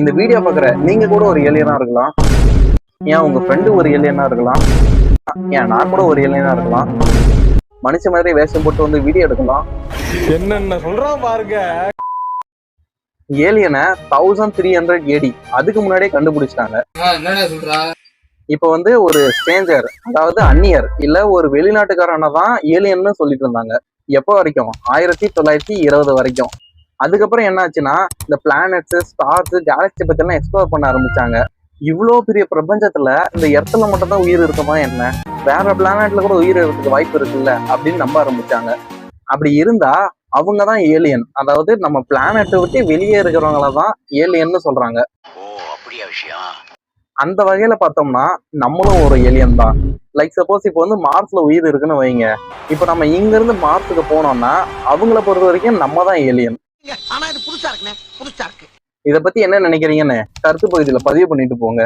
இந்த வீடியோ பாக்குற நீங்க கூட ஒரு ஏலியனா இருக்கலாம். ஏன் உங்க ஃப்ரெண்டு ஒரு ஏலியனா இருக்கலாம். ஏன் நான் கூட ஒரு ஏலியனா இருக்கலாம். மனுஷ மாதிரி வேஷம் போட்டு வந்து வீடியோ எடுக்கலாம். என்னென்ன சொல்றான் பாருங்க. ஏலியனை 1300 AD அதுக்கு முன்னாடியே கண்டுபிடிச்சிட்டாங்க. இப்ப வந்து ஒரு ஸ்ட்ரேஞ்சர், அதாவது அந்நியர் இல்ல ஒரு வெளிநாட்டுக்காரனை தான் ஏலியன்னு சொல்லிட்டு இருந்தாங்க. எப்போ வரைக்கும்? 1920 வரைக்கும். அதுக்கப்புறம் என்ன ஆச்சுன்னா, இந்த பிளானட்ஸ், ஸ்டார்ஸ், கேலக்சி பத்தி எல்லாம் எக்ஸ்ப்ளோர் பண்ண ஆரம்பிச்சாங்க. இவ்வளோ பெரிய பிரபஞ்சத்துல இந்த இடத்துல மட்டும் தான் உயிர் இருக்குமா என்ன? வேற பிளானட்ல கூட உயிர் இருக்கிறதுக்கு வாய்ப்பு இருக்குல்ல அப்படின்னு நம்ப ஆரம்பிச்சாங்க. அப்படி இருந்தா அவங்க தான் ஏலியன், அதாவது நம்ம பிளானட்டை விட்டு வெளியே இருக்கிறவங்கள தான் ஏலியன்னு சொல்றாங்க. அந்த வகையில பார்த்தோம்னா நம்மளும் ஒரு ஏலியன் தான். லைக் சப்போஸ் இப்போ வந்து மார்ஸ்ல உயிர் இருக்குன்னு வைங்க. இப்போ நம்ம இங்க இருந்து மார்ஸுக்கு போனோம்னா அவங்கள பொறுத்த வரைக்கும் நம்ம தான் ஏலியன். ஆனா இது புதுசா இருக்குனே, புதுசா இருக்கு. இதை பத்தி என்ன நினைக்கிறீங்கன்னு கருத்து பகுதியில பதிவு பண்ணிட்டு போங்க.